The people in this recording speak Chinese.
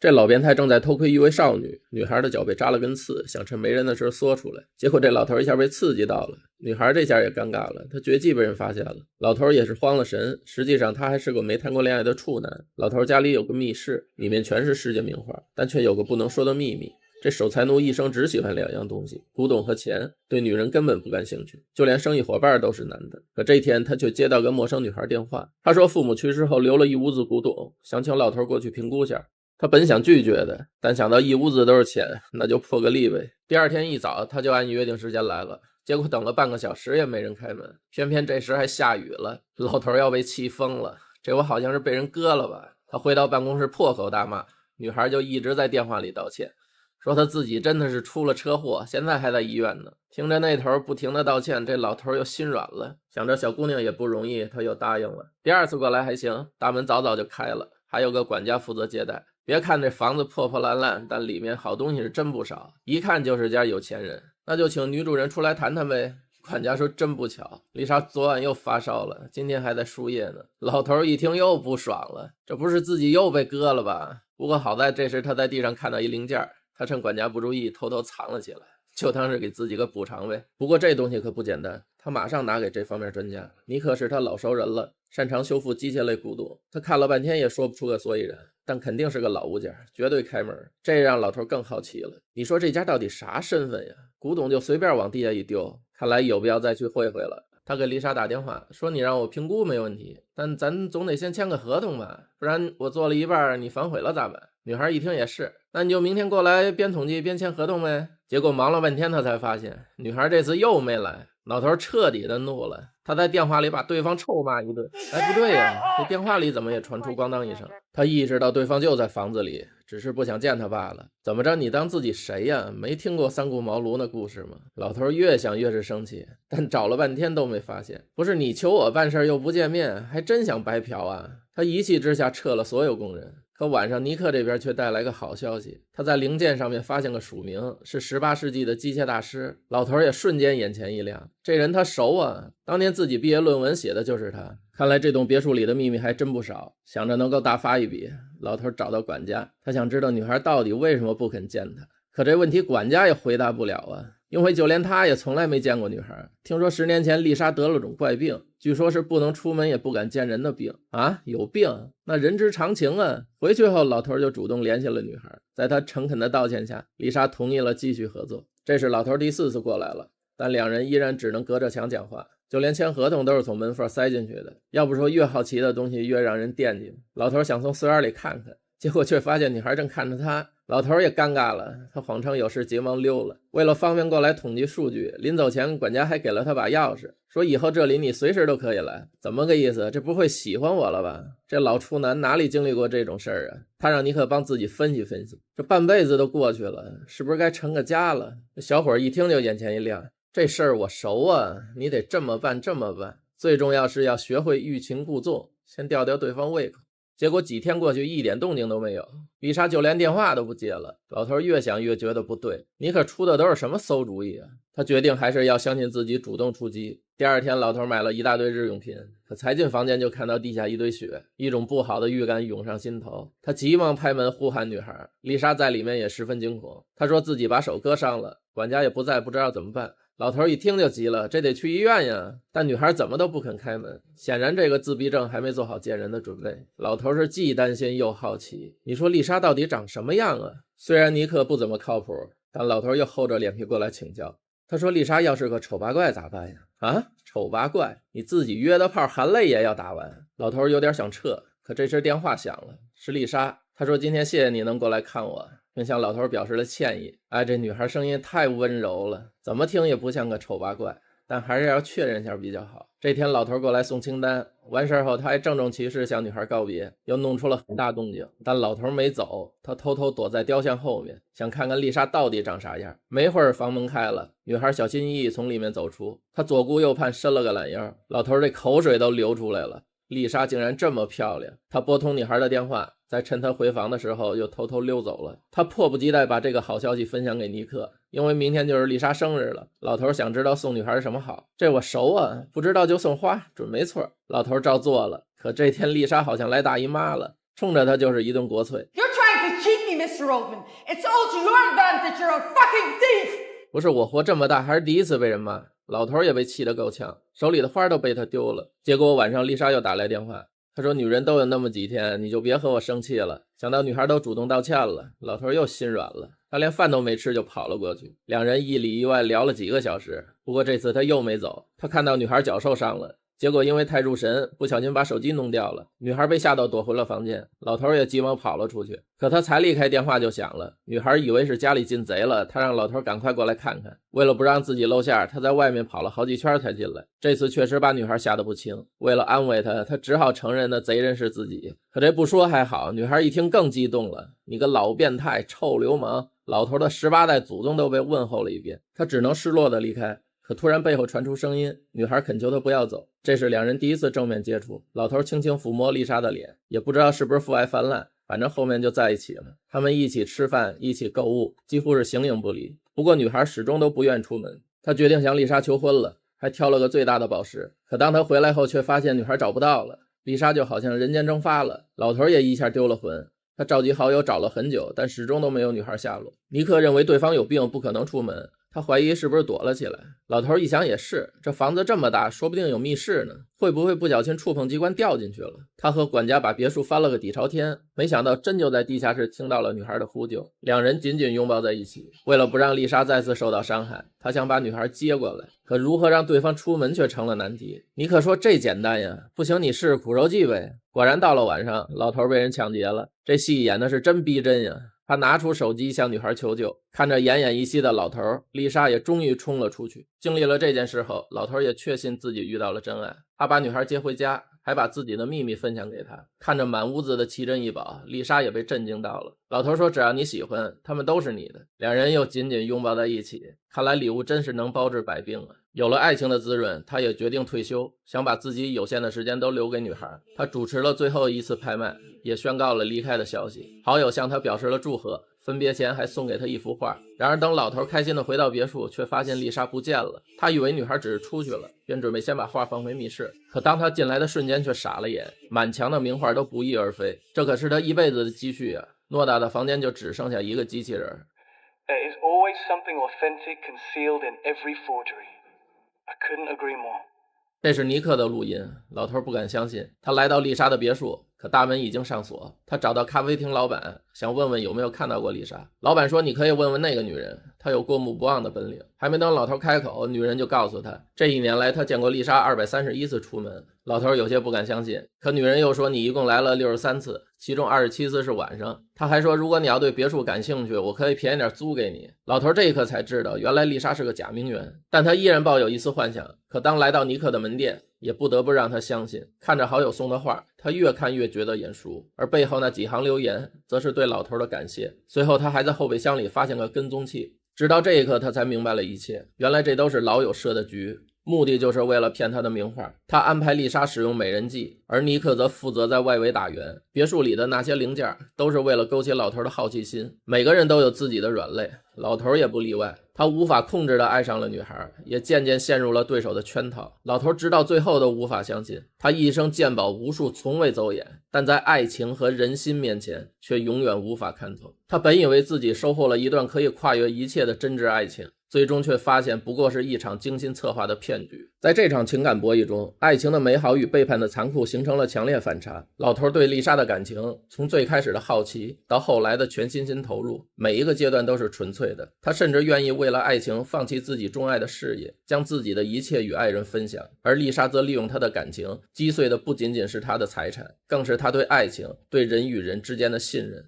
这老变态正在偷窥一位少女，女孩的脚被扎了根刺，想趁没人的时候缩出来，结果这老头一下被刺激到了，女孩这下也尴尬了，她绝技被人发现了，老头也是慌了神，实际上他还是个没谈过恋爱的处男。老头家里有个密室，里面全是世界名画，但却有个不能说的秘密。这守财奴一生只喜欢2样东西，古董和钱，对女人根本不感兴趣，就连生意伙伴都是男的。可这天他却接到个陌生女孩电话，他说父母去世后留了一屋子古董，想请老头过去评估下。他本想拒绝的，但想到一屋子都是钱，那就破个例呗。第二天一早他就按约定时间来了，结果等了半个小时也没人开门，偏偏这时还下雨了，老头要被气疯了，这我好像是被人割了吧。他回到办公室破口大骂，女孩就一直在电话里道歉，说他自己真的是出了车祸，现在还在医院呢。听着那头不停的道歉，这老头又心软了，想着小姑娘也不容易，他又答应了。第二次过来还行，大门早早就开了，还有个管家负责接待。别看这房子破破烂烂，但里面好东西是真不少，一看就是家有钱人。那就请女主人出来谈谈呗。管家说真不巧，丽莎昨晚又发烧了，今天还在输液呢。老头一听又不爽了，这不是自己又被割了吧？不过好在这时他在地上看到一零件，他趁管家不注意偷偷藏了起来，就当是给自己个补偿呗。不过这东西可不简单，他马上拿给这方面专家。尼克是他老熟人了，擅长修复机械类古董，他看了半天也说不出个所以然，但肯定是个老物件，绝对开门。这让老头更好奇了，你说这家到底啥身份呀？古董就随便往地下一丢，看来有必要再去会会了。他给丽莎打电话说，你让我评估没问题，但咱总得先签个合同吧，不然我做了一半你反悔了咋办？女孩一听也是，那你就明天过来边统计边签合同呗。结果忙了半天他才发现女孩这次又没来，老头彻底的怒了，他在电话里把对方臭骂一顿。哎，不对呀，这电话里怎么也传出咣当一声？他意识到对方就在房子里，只是不想见他罢了。怎么着，你当自己谁呀？没听过三顾茅庐那故事吗？老头越想越是生气，但找了半天都没发现。不是你求我办事又不见面，还真想白嫖啊？他一气之下撤了所有工人。可晚上尼克这边却带来个好消息，他在零件上面发现个署名，是18世纪的机械大师。老头也瞬间眼前一亮，这人他熟啊，当年自己毕业论文写的就是他。看来这栋别墅里的秘密还真不少，想着能够大发一笔，老头找到管家，他想知道女孩到底为什么不肯见他。可这问题管家也回答不了啊，因为就连他也从来没见过女孩。听说10年前丽莎得了种怪病，据说是不能出门也不敢见人的病啊，有病那人之常情啊。回去后老头就主动联系了女孩，在他诚恳的道歉下，丽莎同意了继续合作。这是老头第4次过来了，但两人依然只能隔着墙讲话，就连签合同都是从门缝塞进去的。要不说越好奇的东西越让人惦记。老头想从随眼里看看，结果却发现女孩正看着他，老头也尴尬了，他谎称有事急忙溜了。为了方便过来统计数据，临走前管家还给了他把钥匙，说以后这里你随时都可以来。怎么个意思？这不会喜欢我了吧？这老处男哪里经历过这种事儿啊？他让尼克帮自己分析分析，这半辈子都过去了，是不是该成个家了？小伙一听就眼前一亮，这事儿我熟啊，你得这么办这么办，最重要是要学会欲擒故纵，先吊吊对方胃口。结果几天过去，一点动静都没有，丽莎就连电话都不接了。老头越想越觉得不对，尼克出的都是什么馊主意啊？他决定还是要相信自己，主动出击。第二天老头买了一大堆日用品，可才进房间就看到地下一堆血，一种不好的预感涌上心头。他急忙拍门呼喊女孩，丽莎在里面也十分惊恐，她说自己把手割伤了，管家也不在，不知道怎么办。老头一听就急了，这得去医院呀！但女孩怎么都不肯开门，显然这个自闭症还没做好见人的准备。老头是既担心又好奇，你说丽莎到底长什么样啊？虽然尼克不怎么靠谱，但老头又厚着脸皮过来请教。他说丽莎要是个丑八怪咋办呀？啊，丑八怪？你自己约的炮含泪也要打完。老头有点想撤，可这时电话响了，是丽莎。他说今天谢谢你能过来看我，并向老头表示了歉意。哎，这女孩声音太温柔了，怎么听也不像个丑八怪，但还是要确认一下比较好。这天老头过来送清单，完事后他还郑重其事向女孩告别，又弄出了很大动静。但老头没走，他偷偷躲在雕像后面，想看看丽莎到底长啥样。没会儿房门开了，女孩小心翼翼从里面走出，她左顾右盼，伸了个懒腰，老头这口水都流出来了。丽莎竟然这么漂亮，他拨通女孩的电话，在趁她回房的时候又偷偷溜走了。他迫不及待把这个好消息分享给尼克，因为明天就是丽莎生日了，老头想知道送女孩什么好。这我熟啊，不知道就送花，准没错。老头照做了，可这天丽莎好像来大姨妈了，冲着他就是一顿国粹。 You're trying to cheat me me, Mr. Oldman. It's all to your advantage. You're a fucking thief. 不是我活这么大还是第一次被人骂，老头也被气得够呛，手里的花都被他丢了。结果晚上丽莎又打来电话，她说女人都有那么几天，你就别和我生气了。想到女孩都主动道歉了，老头又心软了，他连饭都没吃就跑了过去。两人一里一外聊了几个小时，不过这次他又没走，他看到女孩脚受伤了，结果因为太入神，不小心把手机弄掉了，女孩被吓到躲回了房间，老头也急忙跑了出去。可他才离开，电话就响了，女孩以为是家里进贼了，他让老头赶快过来看看。为了不让自己露馅，他在外面跑了好几圈才进来。这次确实把女孩吓得不轻，为了安慰她，他只好承认那贼人是自己。可这不说还好，女孩一听更激动了，你个老变态臭流氓，老头的18代祖宗都被问候了一遍。他只能失落的离开，可突然背后传出声音，女孩恳求他不要走。这是两人第一次正面接触，老头轻轻抚摸丽莎的脸，也不知道是不是父爱泛滥，反正后面就在一起了。他们一起吃饭，一起购物，几乎是形影不离。不过女孩始终都不愿出门，她决定向丽莎求婚了，还挑了个最大的宝石。可当她回来后，却发现女孩找不到了，丽莎就好像人间蒸发了，老头也一下丢了魂。他召集好友找了很久，但始终都没有女孩下落。尼克认为对方有病，不可能出门，他怀疑是不是躲了起来。老头一想也是，这房子这么大，说不定有密室呢，会不会不小心触碰机关掉进去了。他和管家把别墅翻了个底朝天，没想到真就在地下室听到了女孩的呼救，两人紧紧拥抱在一起。为了不让丽莎再次受到伤害，他想把女孩接过来，可如何让对方出门却成了难题。尼克说这简单呀，不行你试试苦肉计呗。果然到了晚上，老头被人抢劫了，这戏演的是真逼真呀。他拿出手机向女孩求救，看着奄奄一息的老头，丽莎也终于冲了出去。经历了这件事后，老头也确信自己遇到了真爱，他把女孩接回家，还把自己的秘密分享给她。看着满屋子的奇珍异宝，丽莎也被震惊到了。老头说只要你喜欢，他们都是你的。两人又紧紧拥抱在一起，看来礼物真是能包治百病啊。有了爱情的滋润，他也决定退休，想把自己有限的时间都留给女孩。他主持了最后一次拍卖，也宣告了离开的消息。好友向他表示了祝贺，分别前还送给他一幅画。然而等老头开心地回到别墅，却发现丽莎不见了。他以为女孩只是出去了，便准备先把画放回密室。可当他进来的瞬间却傻了眼，满墙的名画都不翼而飞，这可是他一辈子的积蓄啊！偌大的房间就只剩下一个机器人。 There is always something authentic concealed in every forgery. I couldn't agree more. 这是尼克的录音，老头不敢相信。他来到丽莎的别墅，可大门已经上锁。他找到咖啡厅老板，想问问有没有看到过丽莎。老板说你可以问问那个女人，她有过目不忘的本领。还没等老头开口，女人就告诉他，这一年来他见过丽莎231次出门。老头有些不敢相信，可女人又说你一共来了63次，其中27次是晚上。他还说如果你要对别墅感兴趣，我可以便宜点租给你。老头这一刻才知道，原来丽莎是个假名媛，但他依然抱有一丝幻想。可当来到尼克的门店，也不得不让他相信。看着好友送的画，他越看越觉得眼熟，而背后那几行留言则是对老头的感谢。随后他还在后备箱里发现个跟踪器，直到这一刻他才明白了一切，原来这都是老友设的局，目的就是为了骗他的名画。他安排丽莎使用美人计，而尼克则负责在外围打圆。别墅里的那些零件都是为了勾起老头的好奇心，每个人都有自己的软肋，老头也不例外。他无法控制地爱上了女孩，也渐渐陷入了对手的圈套。老头直到最后都无法相信，他一生见宝无数，从未走眼，但在爱情和人心面前却永远无法看透。他本以为自己收获了一段可以跨越一切的真挚爱情，最终却发现不过是一场精心策划的骗局。在这场情感博弈中，爱情的美好与背叛的残酷形成了强烈反差。老头对丽莎的感情，从最开始的好奇到后来的全心投入，每一个阶段都是纯粹的。他甚至愿意为了爱情放弃自己钟爱的事业，将自己的一切与爱人分享。而丽莎则利用他的感情，击碎的不仅仅是他的财产，更是他对爱情、对人与人之间的信任。